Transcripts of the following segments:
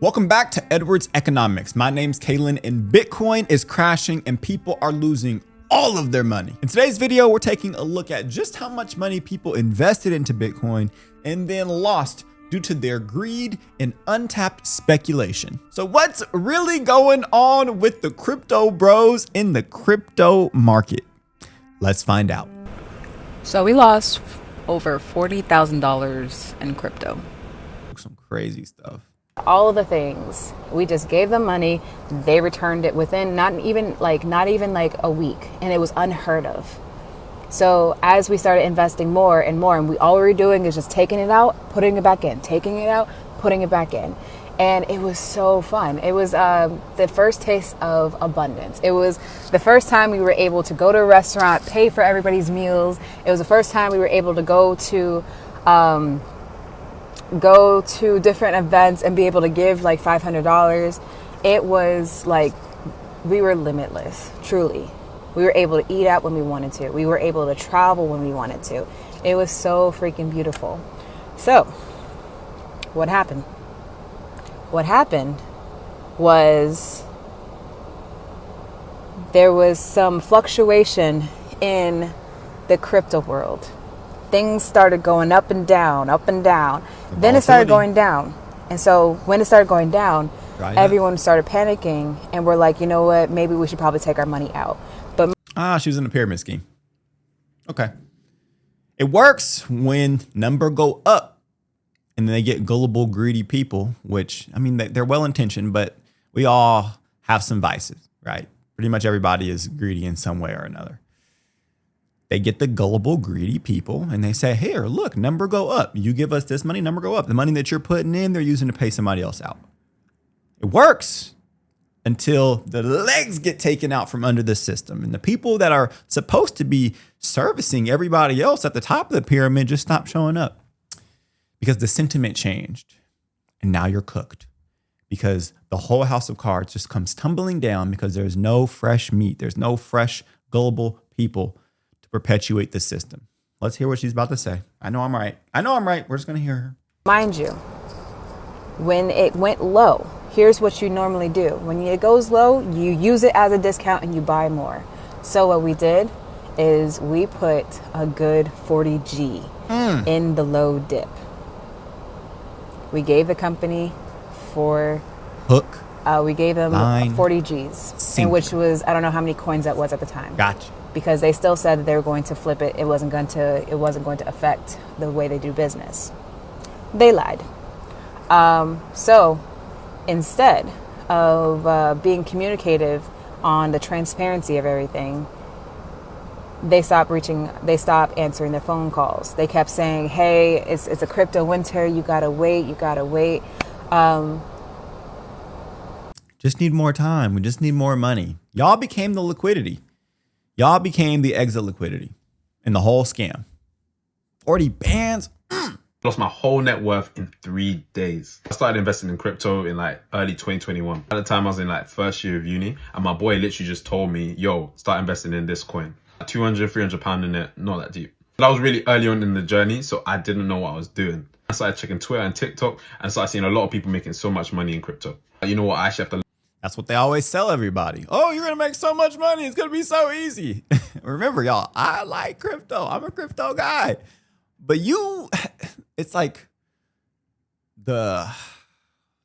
Welcome back to Edwards Economics. My name's Kalen and Bitcoin is crashing and people are losing all of their money. In today's video, we're taking a look at just how much money people invested into Bitcoin and then lost due to their greed and untapped speculation. So what's really going on with the crypto bros in the crypto market? Let's find out. So we lost over $40,000 in crypto. Some crazy stuff. All of the things, we just gave them money. They returned it within not even like a week, and it was unheard of. So as we started investing more and more, and all we were doing is just taking it out, putting it back in, taking it out, putting it back in. And it was so fun. It was the first taste of abundance. It was the first time we were able to go to a restaurant, pay for everybody's meals. It was the first time we were able to go to different events and be able to give like $500. It was like we were limitless, truly. We were able to eat out when we wanted to. We were able to travel when we wanted to. It was so freaking beautiful. So what happened? What happened was there was some fluctuation in the crypto world. Things started going up and down, up and down. Then it started going down. And so when it started going down, everyone started panicking. And we're like, you know what? Maybe we should probably take our money out. But she was in a pyramid scheme. Okay. It works when number go up and then they get gullible, greedy people, which, I mean, they're well-intentioned, but we all have some vices, right? Pretty much everybody is greedy in some way or another. They get the gullible, greedy people and they say, here, look, number go up. You give us this money, number go up. The money that you're putting in, they're using to pay somebody else out. It works until the legs get taken out from under the system. And the people that are supposed to be servicing everybody else at the top of the pyramid just stop showing up because the sentiment changed. And now you're cooked because the whole house of cards just comes tumbling down because there's no fresh meat. There's no fresh, gullible people perpetuate the system. Let's hear what she's about to say. I know I'm right. We're just going to hear her. Mind you, when it went low, here's what you normally do. When it goes low, you use it as a discount and you buy more. So what we did is we put a good 40G in the low dip. We gave the company we gave them 40 Gs, and which was, I don't know how many coins that was at the time. Gotcha. Because they still said that they were going to flip it. It wasn't going to affect the way they do business. They lied. So instead of being communicative on the transparency of everything, they stopped answering their phone calls. They kept saying, hey, it's a crypto winter. You gotta wait. Just need more time. We just need more money. Y'all became the liquidity. Y'all became the exit liquidity in the whole scam. 40 bands. Lost my whole net worth in 3 days. I started investing in crypto in like early 2021. At the time I was in like first year of uni and my boy literally just told me, yo, start investing in this coin. 200, 300 pound in it, not that deep. But I was really early on in the journey, so I didn't know what I was doing. I started checking Twitter and TikTok and started seeing a lot of people making so much money in crypto. You know what, I actually have to. That's what they always tell everybody. Oh, you're going to make so much money. It's going to be so easy. Remember, y'all, I like crypto. I'm a crypto guy. But it's like the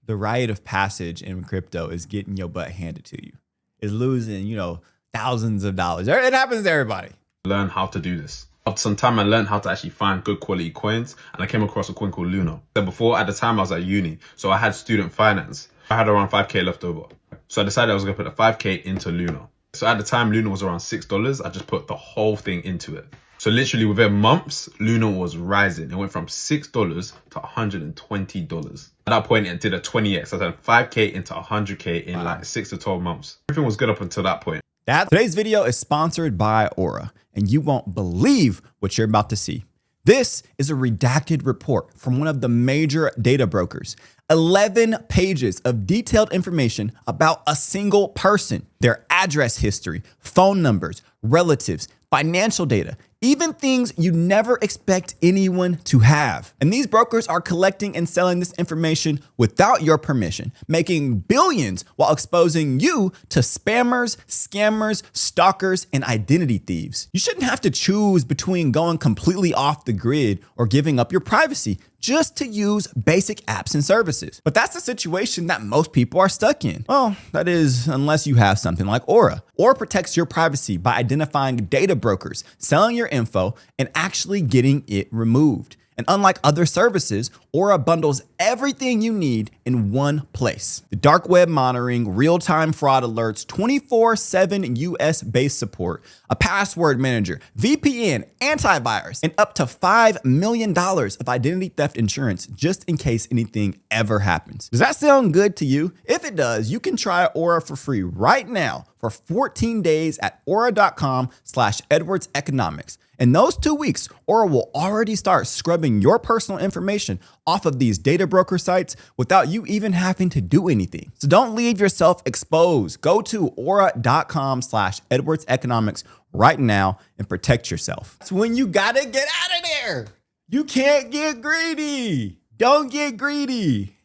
rite of passage in crypto is getting your butt handed to you. Is losing, thousands of dollars. It happens to everybody. Learn how to do this. After some time, I learned how to actually find good quality coins. And I came across a coin called Luna. Then before, at the time, I was at uni. So I had student finance. I had around 5K left over. So I decided I was going to put the 5K into Luna. So at the time, Luna was around $6. I just put the whole thing into it. So literally within months, Luna was rising. It went from $6 to $120. At that point, it did a 20x. I turned 5K into 100K in like 6 to 12 months. Everything was good up until that point. Today's video is sponsored by Aura, and you won't believe what you're about to see. This is a redacted report from one of the major data brokers. 11 pages of detailed information about a single person, their address history, phone numbers, relatives, financial data, even things you never expect anyone to have. And these brokers are collecting and selling this information without your permission, making billions while exposing you to spammers, scammers, stalkers, and identity thieves. You shouldn't have to choose between going completely off the grid or giving up your privacy just to use basic apps and services. But that's the situation that most people are stuck in. Well, that is, unless you have something like Aura. Aura protects your privacy by identifying data brokers, selling your info, and actually getting it removed. And unlike other services, Aura bundles everything you need in one place. The dark web monitoring, real-time fraud alerts, 24/7 US-based support, a password manager, VPN, antivirus, and up to $5 million of identity theft insurance just in case anything ever happens. Does that sound good to you? If it does, you can try Aura for free right now for 14 days at aura.com/EdwardsEconomics. In those 2 weeks, Aura will already start scrubbing your personal information off of these data broker sites without you even having to do anything. So don't leave yourself exposed. Go to aura.com/EdwardsEconomics right now and protect yourself. That's when you gotta get out of there. You can't get greedy. Don't get greedy.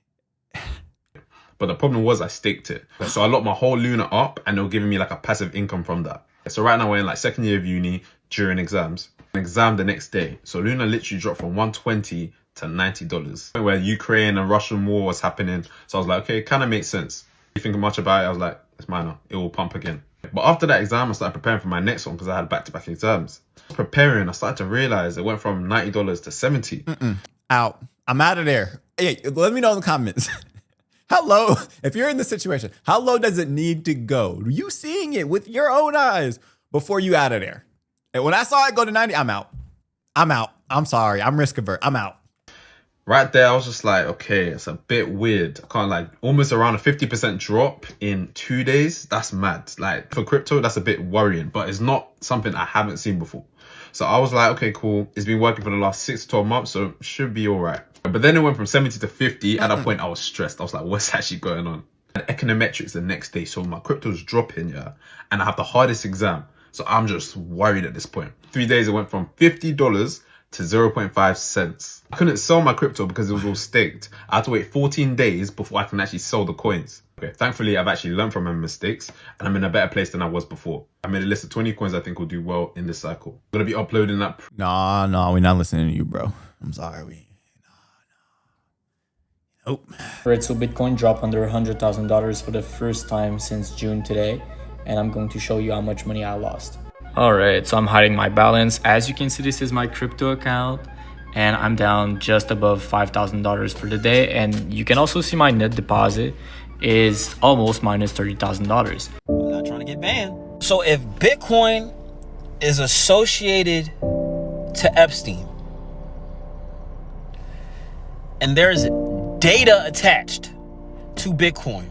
But the problem was I staked it. So I locked my whole Luna up and they were giving me like a passive income from that. So right now we're in like second year of uni during exams. An exam the next day. So Luna literally dropped from $120 to $90. Where Ukraine and Russian war was happening. So I was like, okay, it kind of makes sense. You thinking much about it? I was like, it's minor. It will pump again. But after that exam, I started preparing for my next one because I had back-to-back exams. Preparing, I started to realize it went from $90 to $70. Out. I'm out of there. Hey, let me know in the comments. How low, if you're in this situation, how low does it need to go? Are you seeing it with your own eyes before you out of there? And when I saw it go to 90, I'm out. I'm out. I'm sorry. I'm risk averse. I'm out. Right there, I was just like, okay, it's a bit weird. I can't like almost around a 50% drop in 2 days. That's mad. Like for crypto, that's a bit worrying, but it's not something I haven't seen before. So I was like, okay, cool. It's been working for the last 6 to 12 months, so it should be all right. But then it went from 70 to 50. At that point, I was stressed. I was like, what's actually going on? And econometrics the next day. So my crypto's dropping, yeah. And I have the hardest exam. So I'm just worried at this point. 3 days, it went from $50 to 0.5 cents. I couldn't sell my crypto because it was all staked. I had to wait 14 days before I can actually sell the coins. Okay, thankfully, I've actually learned from my mistakes and I'm in a better place than I was before. I made a list of 20 coins I think will do well in this cycle. I'm going to be uploading that. No, we're not listening to you, bro. I'm sorry. Nope. Right, so Bitcoin dropped under $100,000 for the first time since June today, and I'm going to show you how much money I lost. All right, so I'm hiding my balance. As you can see, this is my crypto account, and I'm down just above $5,000 for the day. And you can also see my net deposit is almost minus $30,000. I'm not trying to get banned. So if Bitcoin is associated to Epstein, and there's data attached to Bitcoin,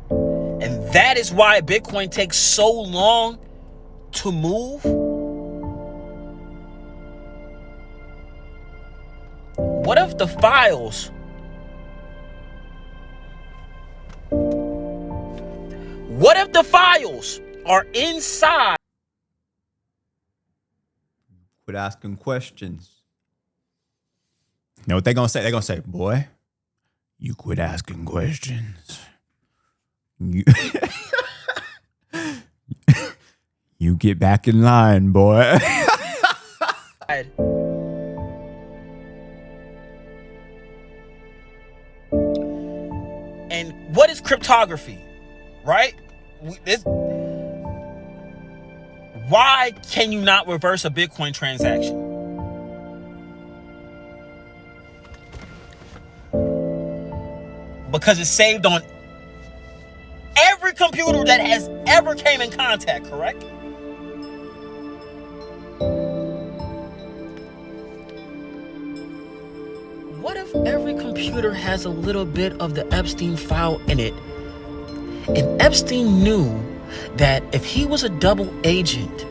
and that is why Bitcoin takes so long to move, what if the files are inside? Quit asking questions. You know what they're going to say? They're going to say, boy, you quit asking questions. You, you get back in line, boy. And what is cryptography, right? Why can you not reverse a Bitcoin transaction? Because it's saved on every computer that has ever came in contact, correct? What if every computer has a little bit of the Epstein file in it? And Epstein knew that if he was a double agent,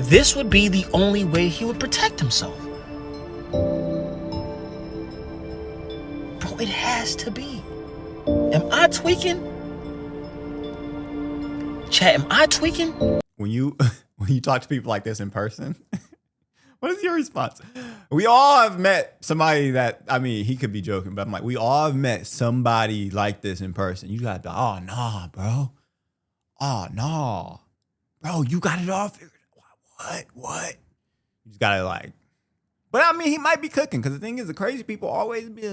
this would be the only way he would protect himself. Bro, it has to be. Am I tweaking? Chat, am I tweaking? When when you talk to people like this in person? What is your response? We all have met somebody that, I mean, he could be joking, but I'm like, we all have met somebody like this in person. You got to, oh, nah, bro. Oh, nah. Bro, you got it all figured out. What? You just got to like, but I mean, he might be cooking because the thing is, the crazy people always be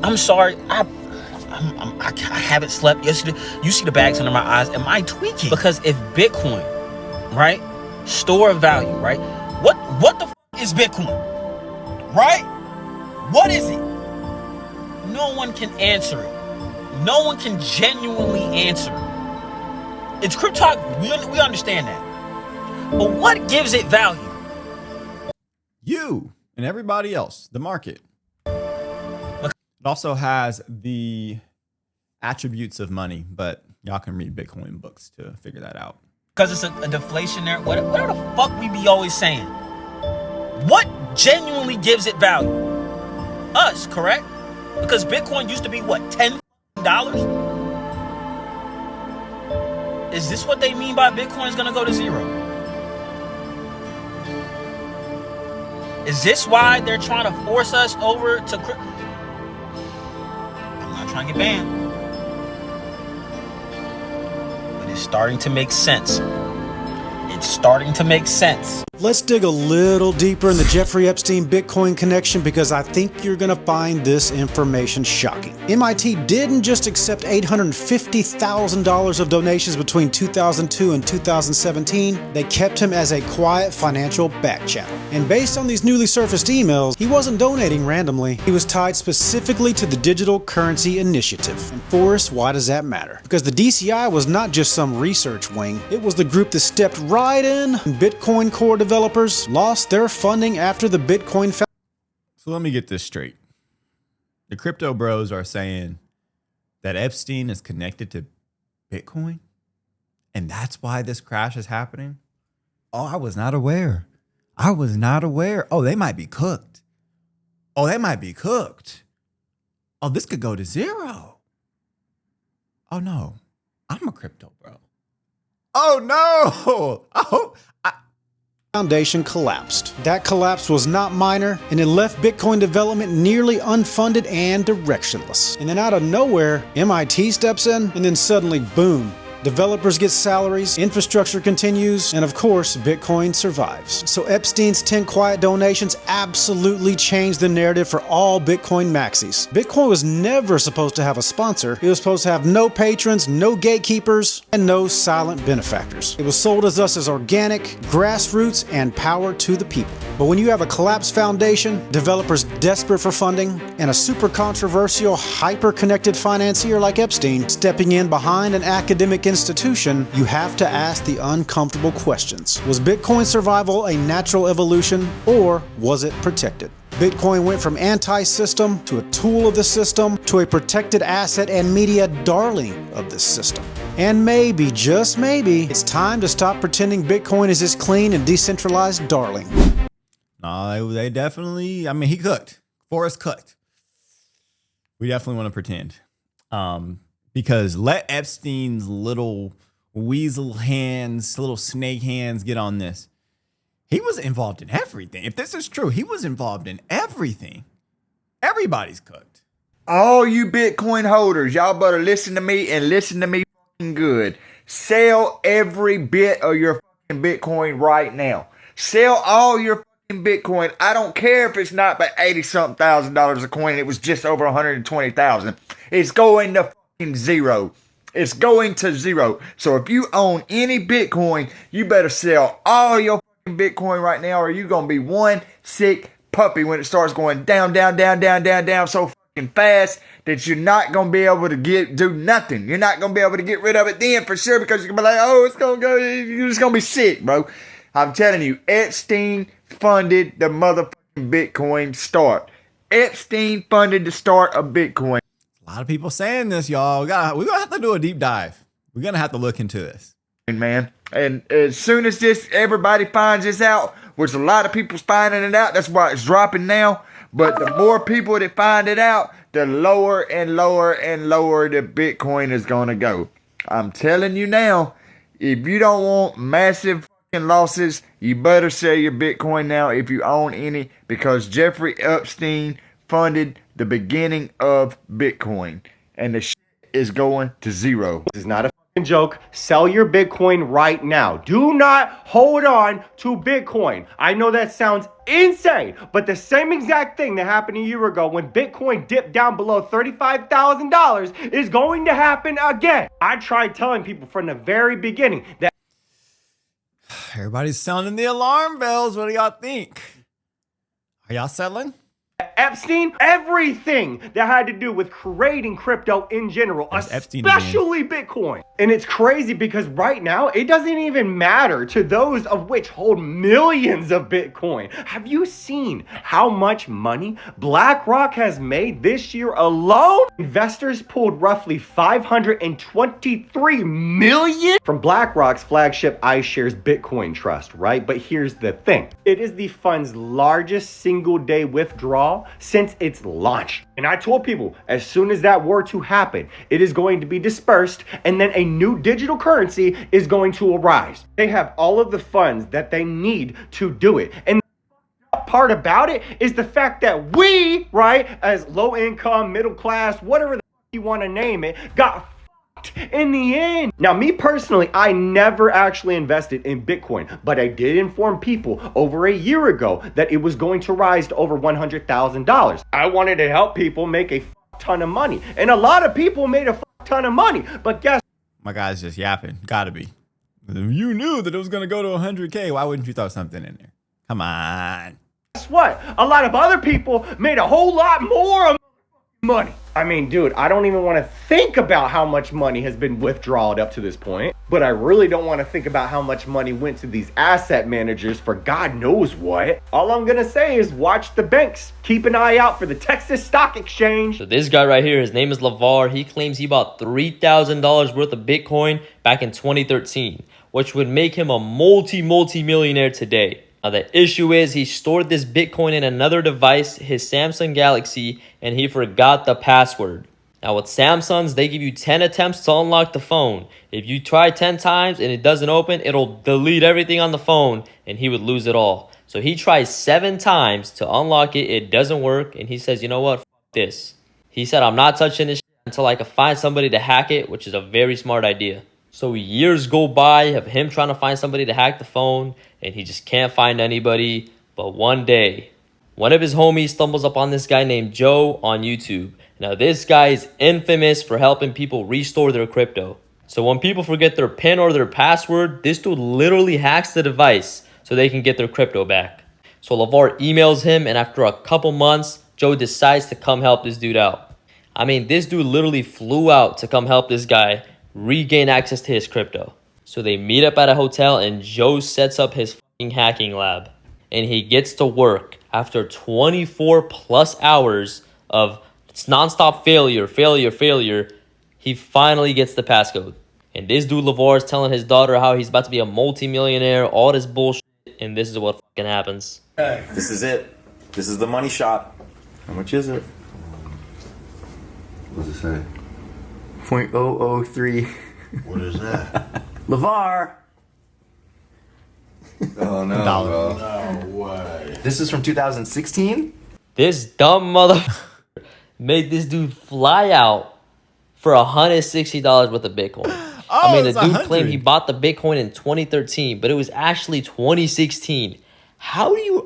I'm sorry. I haven't slept yesterday. You see the bags under my eyes. Am I tweaking? Because if Bitcoin, right, store of value, right? What the is Bitcoin, right? What is it? No one can answer it. No one can genuinely answer it. It's crypto. We understand that. But what gives it value? You and everybody else, the market. It also has the attributes of money, but y'all can read Bitcoin books to figure that out. Because it's a deflationary, whatever the fuck we be always saying. What genuinely gives it value? Us, correct? Because Bitcoin used to be what, $10? Is this what they mean by Bitcoin is gonna go to zero? Is this why they're trying to force us over to crypto? I'm not trying to get banned. But it's starting to make sense. It's starting to make sense. Let's dig a little deeper in the Jeffrey Epstein Bitcoin connection because I think you're going to find this information shocking. MIT didn't just accept $850,000 of donations between 2002 and 2017, they kept him as a quiet financial back channel. And based on these newly surfaced emails, he wasn't donating randomly. He was tied specifically to the Digital Currency Initiative. And Forrest, why does that matter? Because the DCI was not just some research wing, it was the group that stepped right in. Bitcoin core developers lost their funding after the Bitcoin fell. So let me get this straight. The crypto bros are saying that Epstein is connected to Bitcoin, and that's why this crash is happening. Oh, I was not aware. Oh, they might be cooked. Oh, this could go to zero. Oh no, I'm a crypto bro. Oh no. Foundation collapsed. That collapse was not minor, and it left Bitcoin development nearly unfunded and directionless. And then out of nowhere, MIT steps in, and then suddenly, boom. Developers get salaries, infrastructure continues, and of course, Bitcoin survives. So Epstein's 10 quiet donations absolutely changed the narrative for all Bitcoin maxis. Bitcoin was never supposed to have a sponsor. It was supposed to have no patrons, no gatekeepers, and no silent benefactors. It was sold as us as organic, grassroots, and power to the people. But when you have a collapsed foundation, developers desperate for funding, and a super controversial, hyper-connected financier like Epstein stepping in behind an academic institution, you have to ask the uncomfortable questions. Was Bitcoin survival a natural evolution, or was it protected? Bitcoin went from anti-system to a tool of the system to a protected asset and media darling of this system. And maybe, just maybe, it's time to stop pretending Bitcoin is this clean and decentralized darling. No, they definitely, I mean, he cooked. Forrest cooked. We definitely want to pretend. Because let Epstein's little weasel hands, little snake hands get on this. He was involved in everything. If this is true, he was involved in everything. Everybody's cooked. All you Bitcoin holders, y'all better listen to me and listen to me fucking good. Sell every bit of your fucking Bitcoin right now. Sell all your fucking Bitcoin. I don't care if it's not but $80-something thousand a coin. It was just over 120,000. It's going to zero. It's going to zero. So if you own any Bitcoin, you better sell all your fucking Bitcoin right now, or you're gonna be one sick puppy when it starts going down so fucking fast that you're not gonna be able to do nothing. You're not gonna be able to get rid of it then for sure, because you're gonna be like, oh, it's gonna go. You're just gonna be sick, bro. I'm telling you, Epstein funded the motherfucking Bitcoin start. Epstein funded the start of Bitcoin. A lot of people saying this, y'all. We're gonna have to do a deep dive. We're gonna have to look into this, man. And as soon as everybody finds this out, which a lot of people's finding it out, that's why it's dropping now. But the more people that find it out, the lower and lower and lower the Bitcoin is gonna go. I'm telling you now, If you don't want massive fucking losses, you better sell your Bitcoin now if you own any, because Jeffrey Epstein funded the beginning of Bitcoin, and the shit is going to zero. This is not a fucking joke. Sell your Bitcoin right now. Do not hold on to Bitcoin. I know that sounds insane, but the same exact thing that happened a year ago when Bitcoin dipped down below $35,000 is going to happen again. I tried telling people from the very beginning that Everybody's sounding the alarm bells. What do y'all think? Are y'all settling? Epstein, everything that had to do with creating crypto in general, especially Bitcoin. And it's crazy because right now, it doesn't even matter to those of which hold millions of Bitcoin. Have you seen how much money BlackRock has made this year alone? Investors pulled roughly $523 million from BlackRock's flagship iShares Bitcoin Trust, right? But here's the thing. It is the fund's largest single day withdrawal since its launch. And I told people, as soon as that were to happen, it is going to be dispersed, and then a new digital currency is going to arise. They have all of the funds that they need to do it. And the part about it is the fact that we, right, as low income, middle class, whatever the you want to name it, got in the end. Now, me personally, I never actually invested in Bitcoin, but I did inform people over a year ago that it was going to rise to over $100,000. I wanted to help people make a ton of money, and a lot of people made a ton of money, but guess My guy's just yapping. Gotta be. You knew that it was gonna go to 100K. Why wouldn't you throw something in there? Come on. guess what? A lot of other people made a whole lot more money. I mean, dude, I don't even want to think about how much money has been withdrawn up to this point, but I really don't want to think about how much money went to these asset managers for God knows what. All I'm going to say is watch the banks. Keep an eye out for the Texas Stock Exchange. So this guy right here, his name is LeVar. He claims he bought $3,000 worth of Bitcoin back in 2013, which would make him a multi-millionaire today. Now, the issue is he stored this Bitcoin in another device, his Samsung Galaxy, and he forgot the password. Now, with Samsungs, they give you 10 attempts to unlock the phone. If you try 10 times and it doesn't open, it'll delete everything on the phone, and he would lose it all. So he tries 7 times to unlock it. It doesn't work, and he says, you know what? F this. He said, I'm not touching this until I can find somebody to hack it, which is a very smart idea. So years go by of him trying to find somebody to hack the phone, and he just can't find anybody. But one day, one of his homies stumbles upon this guy named Joe on YouTube. Now, this guy is infamous for helping people restore their crypto. So when people forget their PIN or their password, this dude literally hacks the device so they can get their crypto back. So LeVar emails him, and after a couple months, Joe decides to come help this dude out. I mean, this dude literally flew out to come help this guy regain access to his crypto. So they meet up at a hotel, and Joe sets up his fucking hacking lab. And he gets to work after 24 plus hours of nonstop failure. He finally gets the passcode. And this dude LeVar is telling his daughter how he's about to be a multi-millionaire, all this bullshit, and this is what fucking happens. This is it. This is the money shot. How much is it? What does it say? 0.003. What is that? LeVar. Oh no, Dollar. bro. No way. This is from 2016? This dumb motherfucker made this dude fly out for $160 worth of Bitcoin. I mean, the dude claimed he bought the Bitcoin in 2013, but it was actually 2016. How are you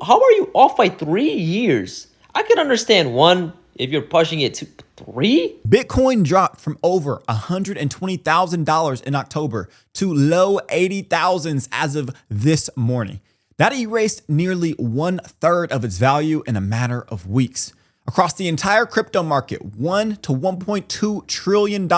off by 3 years? I could understand one if you're pushing it to 3. Bitcoin dropped from over $120,000 in October to low 80,000s as of this morning. That erased nearly 1/3 of its value in a matter of weeks. Across the entire crypto market, $1 to $1.2 trillion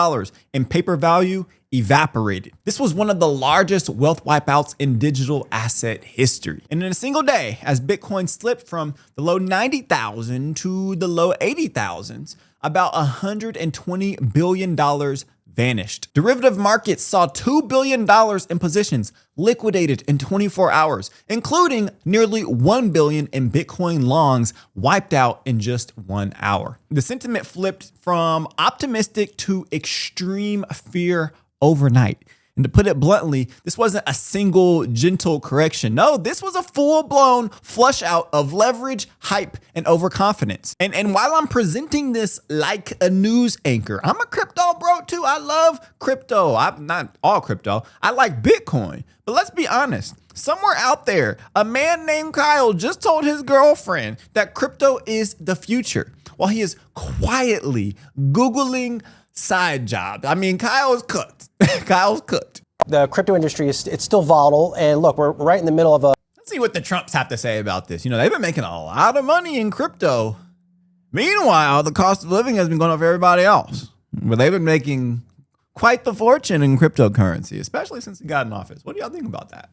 in paper value evaporated. This was one of the largest wealth wipeouts in digital asset history. And in a single day, as Bitcoin slipped from the low 90,000 to the low 80,000s, about $120 billion vanished. Derivative markets saw $2 billion in positions liquidated in 24 hours, including nearly $1 billion in Bitcoin longs wiped out in just 1 hour. The sentiment flipped from optimistic to extreme fear overnight. And to put it bluntly, this wasn't a single gentle correction. No, this was a full-blown flush out of leverage, hype, and overconfidence. And while I'm presenting this like a news anchor, I'm a crypto bro too. I love crypto. I'm not all crypto. I like Bitcoin. But let's be honest. Somewhere out there, a man named Kyle just told his girlfriend that crypto is the future while he is quietly Googling side jobs. I mean, Kyle's cooked. Kyle's cooked. The crypto industry it's still volatile, and look, we're right in the middle of a. Let's see what the Trumps have to say about this. You know, they've been making a lot of money in crypto. Meanwhile, the cost of living has been going up for everybody else. But they've been making quite the fortune in cryptocurrency, especially since he got in office. What do y'all think about that?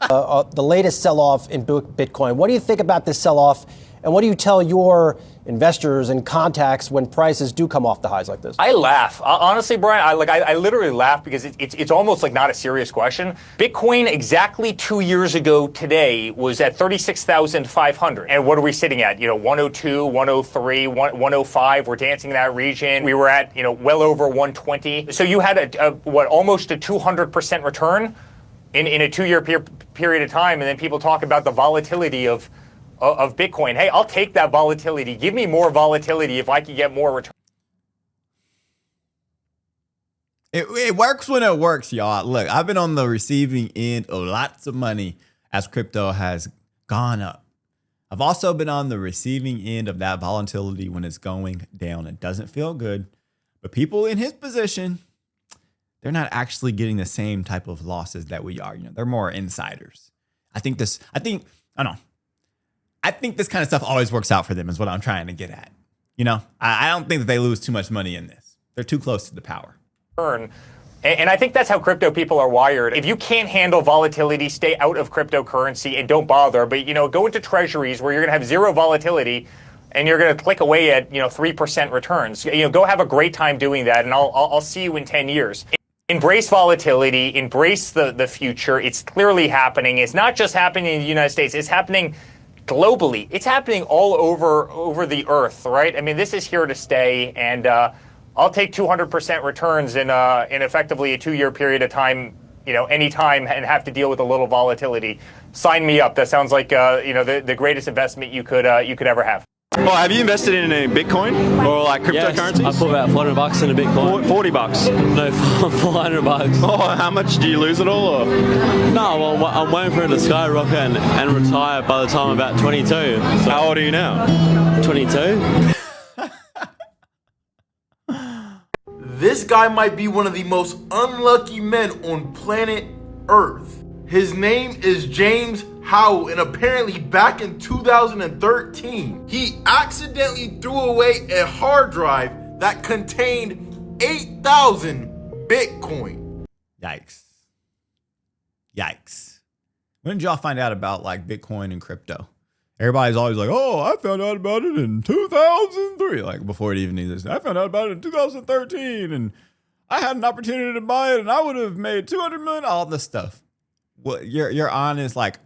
The latest sell-off in Bitcoin. What do you think about this sell-off? And what do you tell your investors and contacts when prices do come off the highs like this? I laugh. Honestly, Brian, I literally laugh because it's almost like not a serious question. Bitcoin exactly 2 years ago today was at 36,500. And what are we sitting at? 102, 103, 105. We're dancing in that region. We were at, well over 120. So you had almost a 200% return in a 2 year period of time. And then people talk about the volatility of Bitcoin. Hey, I'll take that volatility. Give me more volatility if I can get more return. It works when it works, y'all. Look, I've been on the receiving end of lots of money as crypto has gone up. I've also been on the receiving end of that volatility when it's going down. It doesn't feel good. But people in his position, they're not actually getting the same type of losses that we are. They're more insiders. I think this kind of stuff always works out for them is what I'm trying to get at. I don't think that they lose too much money in this. They're too close to the power. And I think that's how crypto people are wired. If you can't handle volatility, stay out of cryptocurrency and don't bother. But, go into treasuries where you're going to have zero volatility and you're going to click away at, 3% returns. Go have a great time doing that. And I'll see you in 10 years. Embrace volatility, embrace the future. It's clearly happening. It's not just happening in the United States. It's happening globally. It's happening all over the earth, right? I mean, this is here to stay, and I'll take 200% returns in effectively a 2 year period of time, anytime, and have to deal with a little volatility. Sign me up. That sounds like the greatest investment you could ever have. Oh, have you invested in a Bitcoin or like cryptocurrencies? Yes, I put about $400 in a Bitcoin. $40? No, $400. Oh, how much do you lose it all? Or? No, well, I'm waiting for it to skyrocket and retire by the time I'm about 22. So how old are you now? 22. This guy might be one of the most unlucky men on planet Earth. His name is James Howell, and apparently back in 2013, he accidentally threw away a hard drive that contained 8,000 Bitcoin. Yikes. When did y'all find out about like Bitcoin and crypto? Everybody's always like, oh, I found out about it in 2003. Like before it even existed. I found out about it in 2013 and I had an opportunity to buy it and I would have made 200 million, all this stuff. Well, you're honest. Like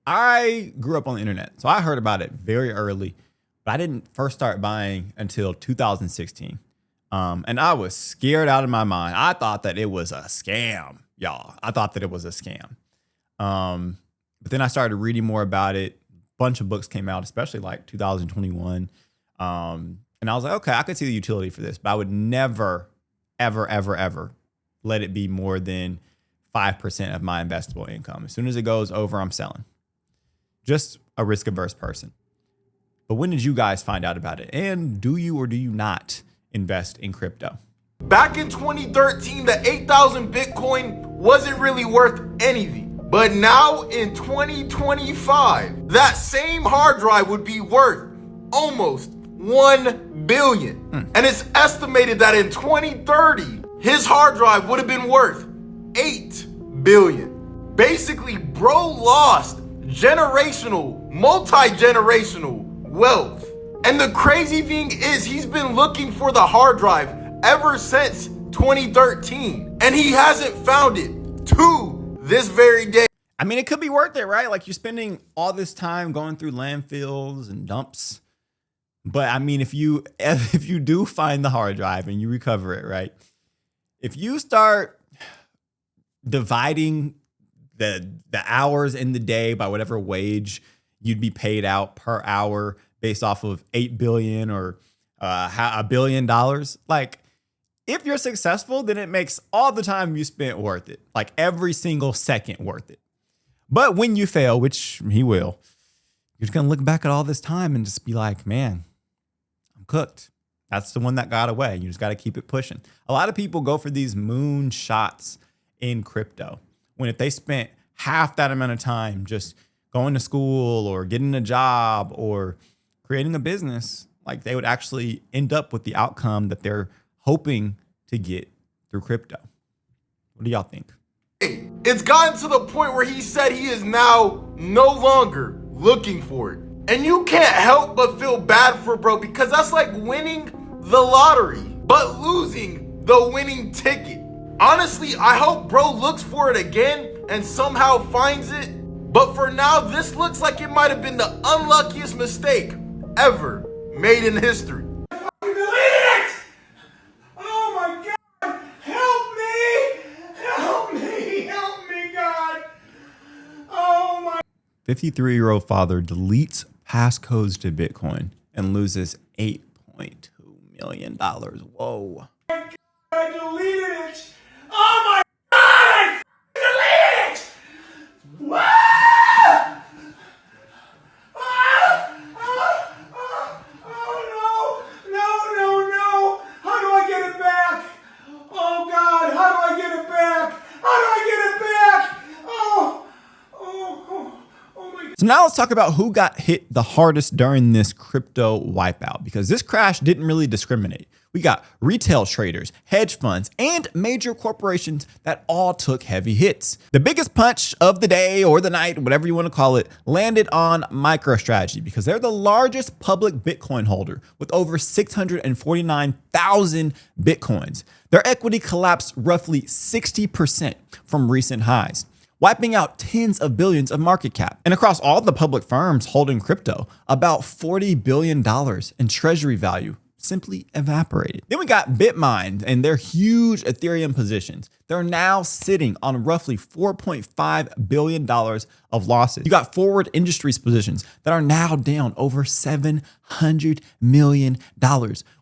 I grew up on the internet, so I heard about it very early, but I didn't first start buying until 2016. And I was scared out of my mind. I thought that it was a scam, y'all. I thought that it was a scam. But then I started reading more about it. A bunch of books came out, especially like 2021. And I was like, okay, I could see the utility for this, but I would never, ever let it be more than 5% of my investable income. As soon as it goes over, I'm selling. Just a risk averse person. But when did you guys find out about it? And do you or do you not invest in crypto? Back in 2013, the 8,000 Bitcoin wasn't really worth anything. But now in 2025, that same hard drive would be worth almost 1 billion. And it's estimated that in 2030, his hard drive would have been worth 8 billion. Basically, bro lost generational, multi-generational wealth. And the crazy thing is he's been looking for the hard drive ever since 2013. And he hasn't found it to this very day. I mean, it could be worth it, right? Like you're spending all this time going through landfills and dumps. But I mean, if you do find the hard drive and you recover it, right? If you start dividing the hours in the day by whatever wage you'd be paid out per hour based off of 8 billion or $1 billion. Like, if you're successful, then it makes all the time you spent worth it. Like every single second worth it. But when you fail, which he will, you're just going to look back at all this time and just be like, man, I'm cooked. That's the one that got away. You just got to keep it pushing. A lot of people go for these moon shots in crypto, when if they spent half that amount of time just going to school or getting a job or creating a business, like they would actually end up with the outcome that they're hoping to get through crypto. What do y'all think? It's gotten to the point where he said he is now no longer looking for it. And you can't help but feel bad for bro, because that's like winning the lottery, but losing the winning ticket. Honestly, I hope bro looks for it again and somehow finds it. But for now, this looks like it might have been the unluckiest mistake ever made in history. Oh my God! Help me! Help me! Help me, God! Oh my... 53-year-old father deletes passcodes to Bitcoin and loses $8.2 million. Whoa. I deleted it! Oh my God! I deleted it! Whoa! No! How do I get it back? Oh God, how do I get it back? How do I get it back? Oh my God. So now let's talk about who got hit the hardest during this crypto wipeout, because this crash didn't really discriminate. We got retail traders, hedge funds, and major corporations that all took heavy hits. The biggest punch of the day or the night, whatever you want to call it, landed on MicroStrategy because they're the largest public Bitcoin holder with over 649,000 Bitcoins. Their equity collapsed roughly 60% from recent highs, wiping out tens of billions of market cap. And across all the public firms holding crypto, about $40 billion in treasury value simply evaporated. Then we got Bitmain and their huge Ethereum positions. They're now sitting on roughly $4.5 billion of losses. You got Forward Industries positions that are now down over $700 million,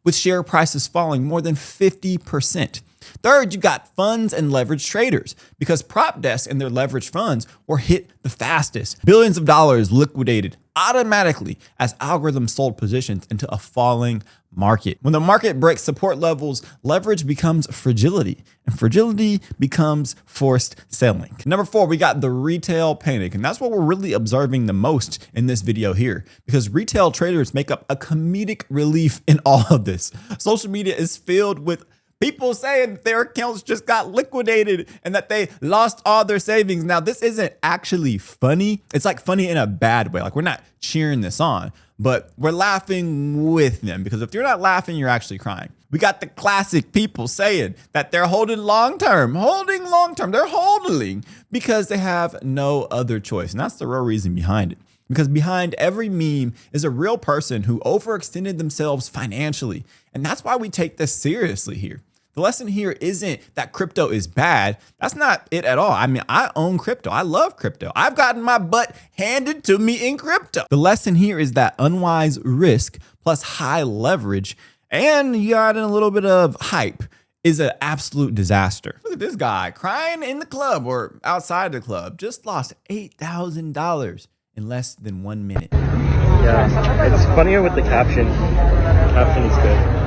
with share prices falling more than 50%. Third, you got funds and leverage traders, because prop desks and their leverage funds were hit the fastest. Billions of dollars liquidated automatically as algorithms sold positions into a falling market. When the market breaks support levels, leverage becomes fragility, and fragility becomes forced selling. Number 4, we got the retail panic, and that's what we're really observing the most in this video here, because retail traders make up a comedic relief in all of this. Social media is filled with people saying their accounts just got liquidated and that they lost all their savings. Now, this isn't actually funny. It's like funny in a bad way. Like, we're not cheering this on, but we're laughing with them, because if you're not laughing, you're actually crying. We got the classic people saying that they're holding long-term, they're holding because they have no other choice. And that's the real reason behind it. Because behind every meme is a real person who overextended themselves financially. And that's why we take this seriously here. The lesson here isn't that crypto is bad. That's not it at all. I mean, I own crypto. I love crypto. I've gotten my butt handed to me in crypto. The lesson here is that unwise risk plus high leverage, and you got a little bit of hype, is an absolute disaster. Look at this guy crying in the club or outside the club. Just lost $8,000 in less than 1 minute. Yeah, it's funnier with the caption. Caption is good.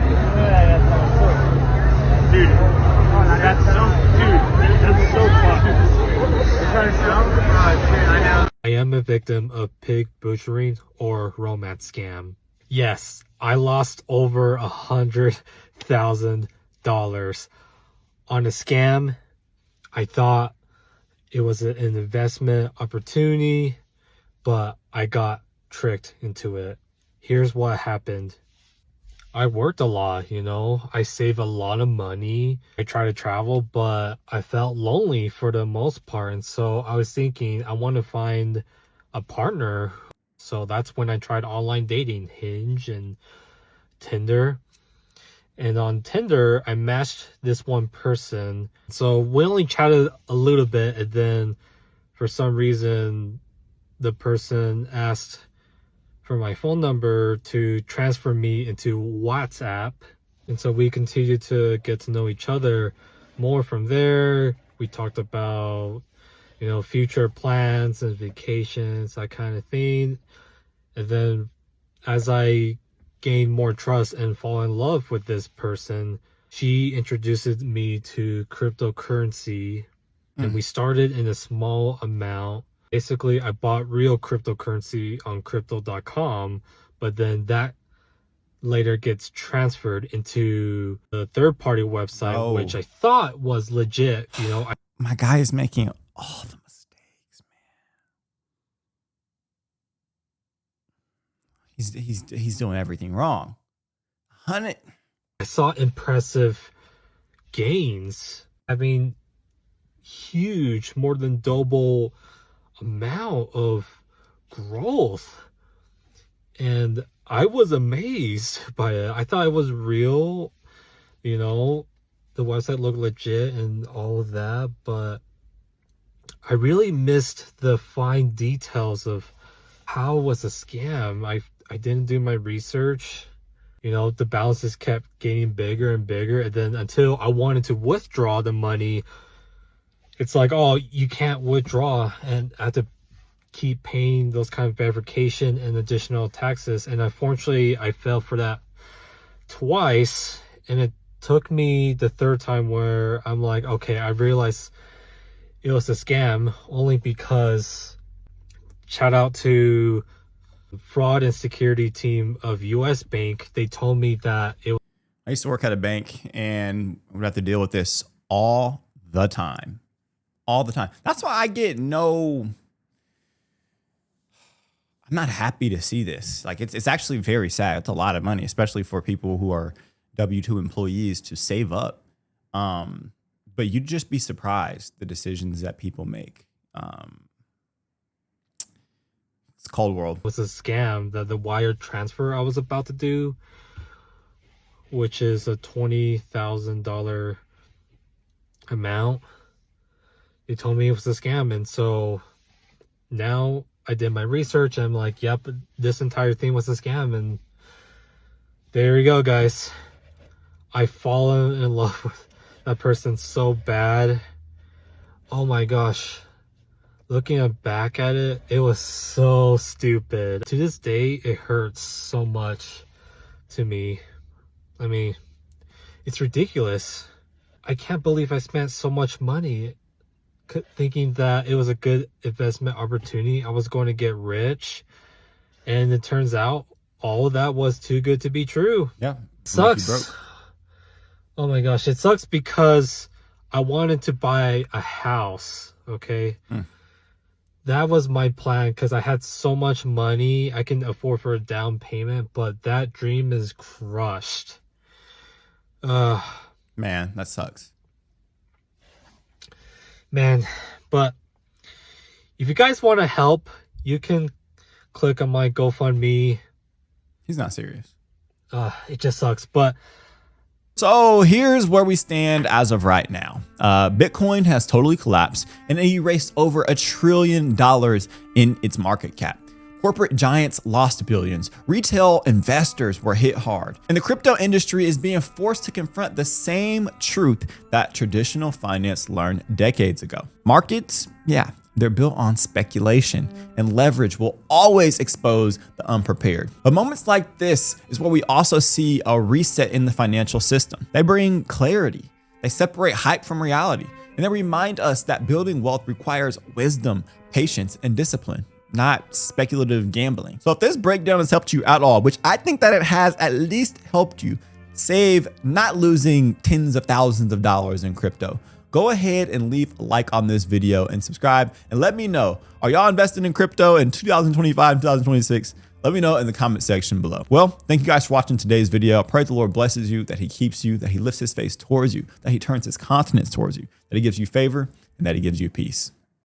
Dude, that's so funny. I am a victim of pig butchering or romance scam. Yes, I lost over $100,000 on a scam. I thought it was an investment opportunity, but I got tricked into it. Here's what happened. I worked a lot, I saved a lot of money. I tried to travel, but I felt lonely for the most part. And so I was thinking I want to find a partner. So that's when I tried online dating, Hinge and Tinder. And on Tinder, I matched this one person. So we only chatted a little bit, and then for some reason, the person asked for my phone number to transfer me into WhatsApp. And so we continued to get to know each other more from there. We talked about, you know, future plans and vacations, that kind of thing. And then as I gained more trust and fall in love with this person, she introduced me to cryptocurrency. And we started in a small amount. Basically, I bought real cryptocurrency on crypto.com, but then that later gets transferred into the third-party website, which I thought was legit. You know, my guy is making all the mistakes, man. He's doing everything wrong. I saw impressive gains. I mean, huge, more than double amount of growth, and I was amazed by it. I thought it was real, you know, the website looked legit and all of that, but I really missed the fine details of how it was a scam. I didn't do my research. You know, the balances kept getting bigger and bigger, and then until I wanted to withdraw the money, it's like, oh, you can't withdraw, and I have to keep paying those kind of verification and additional taxes. And unfortunately, I fell for that twice, and it took me the third time where I'm like, okay, I realized it was a scam, only because, shout out to the fraud and security team of US Bank, they told me that it. I used to work at a bank, and we'd have to deal with this all the time. All the time. That's why I get I'm not happy to see this. Like, it's actually very sad. It's a lot of money, especially for people who are W-2 employees to save up. But you'd just be surprised the decisions that people make. It's a cold world. It was a scam. The wire transfer I was about to do, which is a $20,000 amount. They told me it was a scam, and so now I did my research. I'm like, yep, this entire thing was a scam, and there you go, guys. I've fallen in love with that person so bad. Oh my gosh. Looking back at it, it was so stupid. To this day, it hurts so much to me. I mean, it's ridiculous. I can't believe I spent so much money thinking that it was a good investment opportunity. I was going to get rich, and it turns out all of that was too good to be true. Yeah. Sucks. Oh my gosh, it sucks because I wanted to buy a house, okay? That was my plan because I had so much money I can afford for a down payment, but that dream is crushed. Man, that sucks. Man, but if you guys want to help, you can click on my GoFundMe. He's not serious. It just sucks, but so here's where we stand as of right now. Bitcoin has totally collapsed and erased over $1 trillion in its market cap. Corporate giants lost billions. Retail investors were hit hard. And the crypto industry is being forced to confront the same truth that traditional finance learned decades ago. Markets, yeah, they're built on speculation, and leverage will always expose the unprepared. But moments like this is where we also see a reset in the financial system. They bring clarity. They separate hype from reality. And they remind us that building wealth requires wisdom, patience, and discipline, not speculative gambling. So if this breakdown has helped you at all, which I think that it has at least helped you save not losing tens of thousands of dollars in crypto, go ahead and leave a like on this video and subscribe and let me know, are y'all investing in crypto in 2025, 2026? Let me know in the comment section below. Well, thank you guys for watching today's video. I pray the Lord blesses you, that he keeps you, that he lifts his face towards you, that he turns his countenance towards you, that he gives you favor, and that he gives you peace.